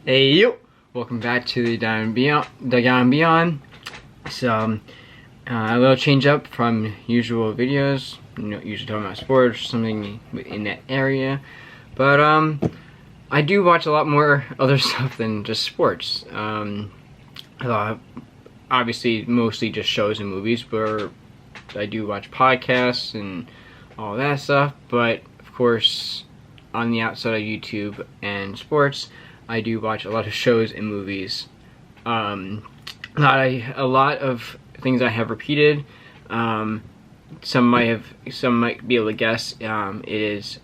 Hey yo! Welcome back to the Down and Beyond. So, a little change up from usual videos. Usually talking about sports or something in that area. But I do watch a lot more other stuff than just sports. Obviously, mostly just shows and movies, but I do watch podcasts and all that stuff. But of course, on the outside of YouTube and sports, I do watch a lot of shows and movies. A lot of things I have repeated. Some might be able to guess. It is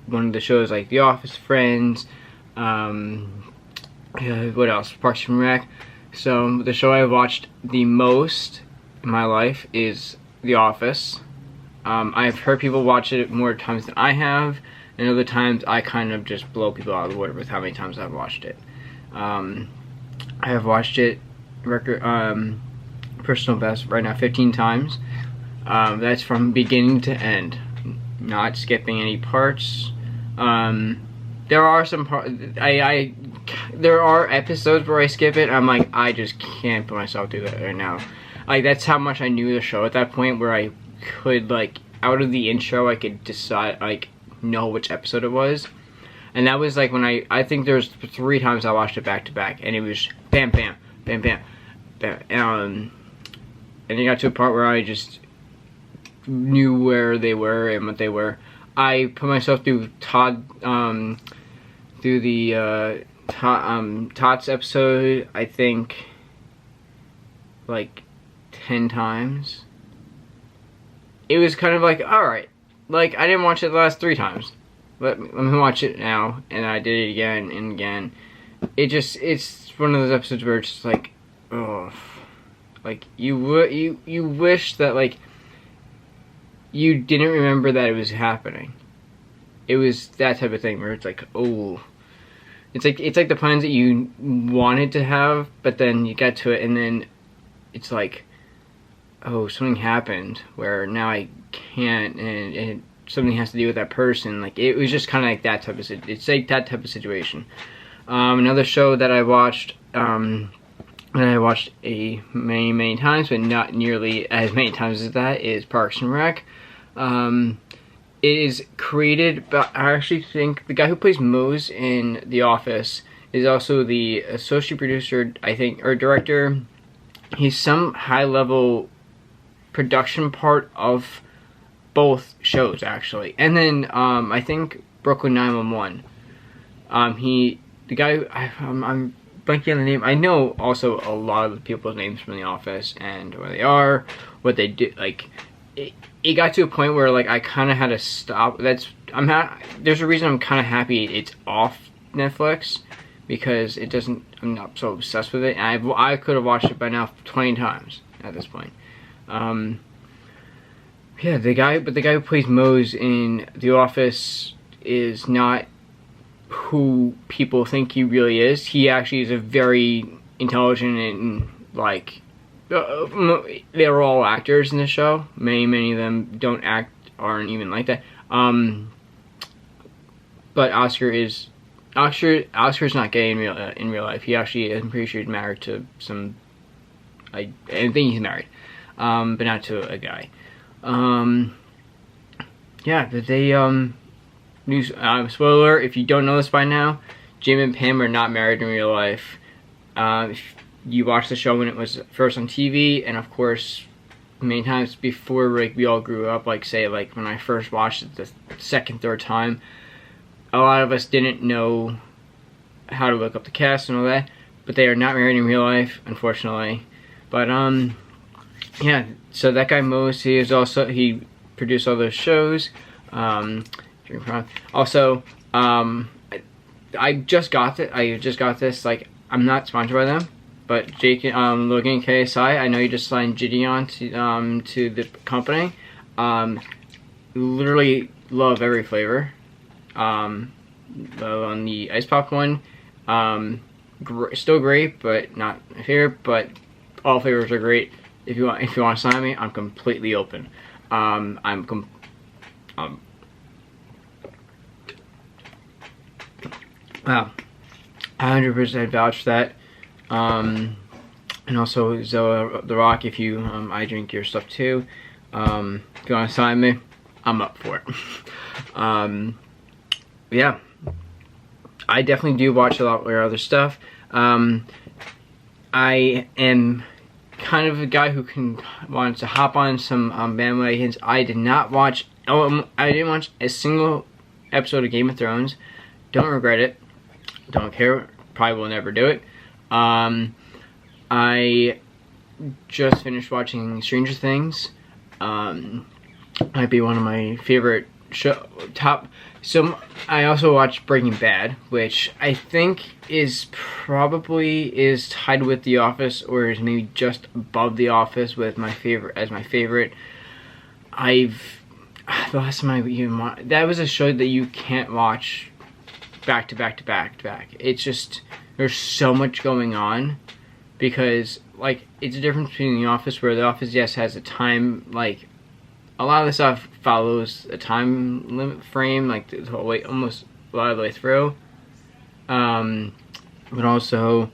one of the shows like The Office, Friends. What else? Parks and Rec. So the show I've watched the most in my life is The Office. I've heard people watch it more times than I have. And other times I kind of just blow people out of the water with how many times I've watched it. I have watched it personal best right now 15 times. That's from beginning to end, not skipping any parts. There are some parts there are episodes where I skip it. I'm like, I just can't put myself through that right now. Like, that's how much I knew the show at that point, where I could, like, out of the intro I could decide, like, know which episode it was. And that was like when I think there's 3 times I watched it back to back, and it was bam bam bam bam bam, and it got to a part where I just knew where they were and what they were. I put myself through Todd's episode, I think, like 10 times. It was kind of like, alright, like, I didn't watch it the last 3 times. Let me watch it now. And I did it again and again. It's one of those episodes where it's just like, oh, like, you wish that, like, you didn't remember that it was happening. It was that type of thing where it's like, oh, it's like the plans that you wanted to have, but then you got to it and then it's like, oh, something happened where now I can't, and something has to do with that person. Like, it was just kind of like that type of it's like that type of situation. Another show that I watched, many times, but not nearly as many times as that, is Parks and Rec. It is created by, I actually think the guy who plays Mose in The Office is also the associate producer, I think, or director. He's some high-level production part of both shows, actually. And then I think Brooklyn 911. The guy, I'm blanking on the name. I know also a lot of the people's names from The Office and where they are, what they do. Like, it got to a point where, like, I kind of had to stop. There's a reason I'm kind of happy it's off Netflix, because it doesn't. I'm not so obsessed with it. And I could have watched it by now 20 times at this point. Yeah, the guy who plays Mose in The Office is not who people think he really is. He actually is a very intelligent and, like, they're all actors in the show. Many of them aren't even like that. But Oscar's not gay in real life. He actually, I'm pretty sure he's married to some. I think he's married, but not to a guy. Yeah, but they, news, spoiler, if you don't know this by now, Jim and Pam are not married in real life. If you watched the show when it was first on TV, and of course, many times before, like, we all grew up, like, say, like, when I first watched it the second, third time, a lot of us didn't know how to look up the cast and all that, but they are not married in real life, unfortunately. But, yeah, so that guy Mose, he produced all those shows. Also, I just got this, like, I'm not sponsored by them, but Jake, Logan and KSI, I know you just signed Gideon to the company. Literally love every flavor. On the ice pop one, still great, but not my favorite, but all flavors are great. If you want to sign me, I'm completely open. Wow. 100% vouch for that. And also Zoa the Rock, if you I drink your stuff too. If you want to sign me, I'm up for it. Yeah, I definitely do watch a lot of other stuff. I am kind of a guy who wants to hop on some bandwagons. I didn't watch a single episode of Game of Thrones. Don't regret it. Don't care. Probably will never do it. I just finished watching Stranger Things. Might be one of my favorite I also watched Breaking Bad, which I think is tied with The Office, or is maybe just above The Office with my favorite the last time that was a show that you can't watch back to back to back to back. It's just, there's so much going on, because like it's a difference between The Office, where The Office, yes, has a time, like a lot of the stuff follows a time limit frame, like the whole way, almost a lot of the way through. But also,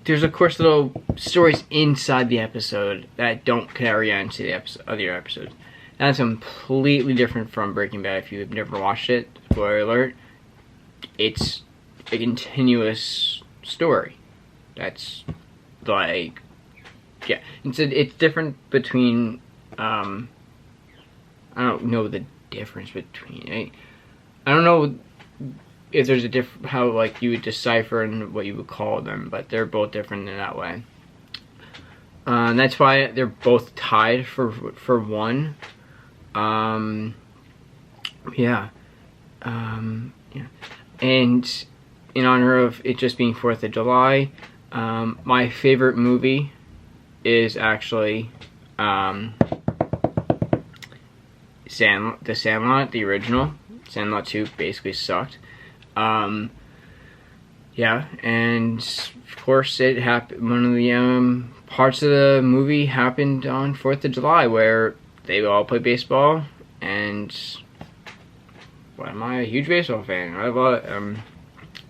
there's of course little stories inside the episode that don't carry on to the other episodes. That's completely different from Breaking Bad. If you've never watched it, spoiler alert, it's a continuous story. That's like, yeah, it's different between, I don't know the difference between, I don't know if there's a how like you would decipher and what you would call them, but they're both different in that way. That's why they're both tied for one. Yeah. And in honor of it just being 4th of July, my favorite movie is actually The Sandlot, the original. Sandlot 2 basically sucked. Yeah, and of course it happened. One of the parts of the movie happened on 4th of July, where they all play baseball, and well, am I a huge baseball fan? I love,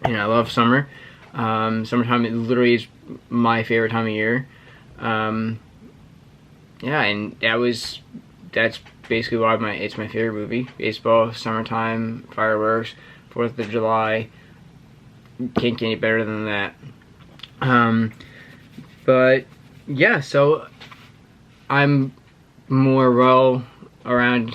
I love summer. Summertime, it literally is my favorite time of year. Yeah, and that's basically why it's my favorite movie. Baseball, summertime, fireworks, 4th of July. Can't get any better than that. But yeah, so I'm more well around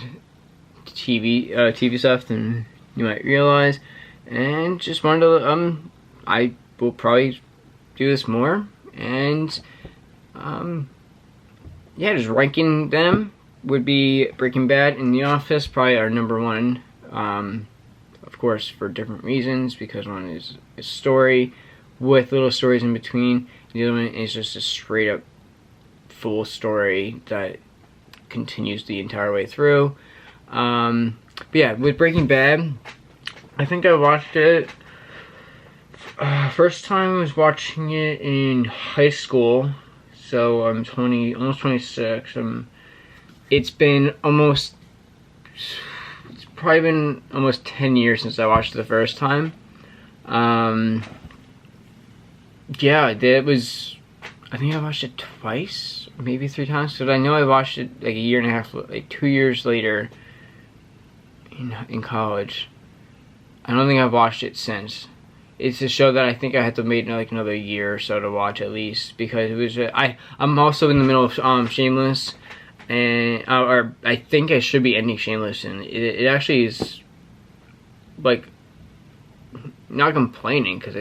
TV stuff than you might realize, and just wanted to I will probably do this more, and yeah, just ranking them would be Breaking Bad and The Office probably our number one, of course for different reasons, because one is a story with little stories in between, the other one is just a straight up full story that continues the entire way through. But yeah, with Breaking Bad, I think I watched it first time I was watching it in high school, so I'm almost 26. It's probably been almost 10 years since I watched it the first time. Yeah, I think I watched it twice, maybe 3 times, because I know I watched it like a year and a half, like 2 years later in college. I don't think I've watched it since. It's a show that I think I had to wait like another year or so to watch at least, because it was I'm also in the middle of Shameless, and or I think I should be ending Shameless, and it actually is like not complaining, because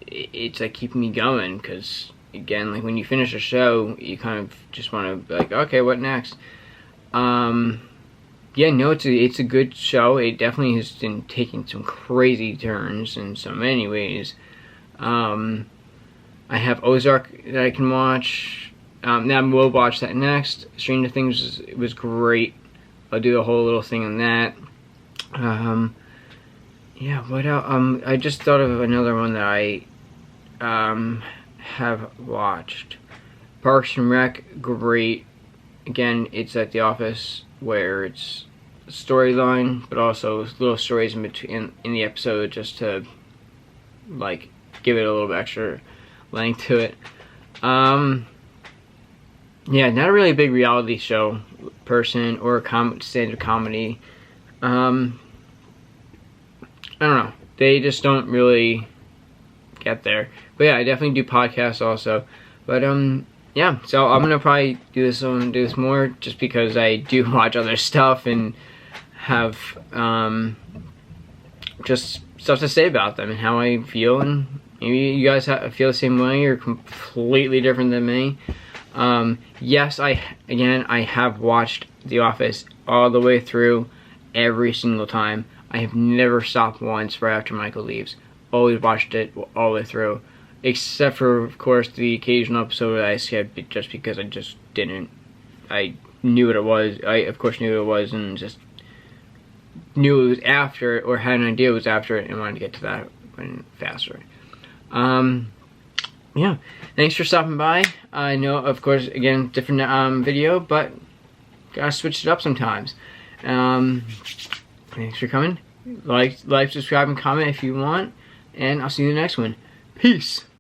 it's like keeping me going, because again, like when you finish a show, you kind of just want to be like, okay, what next? Yeah, no, it's a good show. It definitely has been taking some crazy turns in so many ways. I have Ozark that I can watch. Now we'll watch that next. Stranger Things was great. I'll do a whole little thing on that. Yeah, what else? I just thought of another one that I have watched. Parks and Rec, great. Again, it's like The Office, where it's a storyline, but also little stories in between in the episode, just to like give it a little bit extra length to it. Yeah, not really a big reality show person or stand-up comedy. I don't know. They just don't really get there. But yeah, I definitely do podcasts also. But yeah, so I'm gonna probably do this more just because I do watch other stuff and have just stuff to say about them and how I feel, and maybe you guys feel the same way or completely different than me. Yes, I have watched The Office all the way through every single time. I have never stopped once right after Michael leaves. Always watched it all the way through. Except for, of course, the occasional episode that I skipped just because I just didn't. I knew what it was. I, of course, knew what it was and just knew it was after it, or had an idea it was after it, and wanted to get to that one faster. Yeah, thanks for stopping by. I know, of course, again, different video, but gotta switch it up sometimes. Thanks for coming. Like, subscribe, and comment if you want, and I'll see you in the next one. Peace.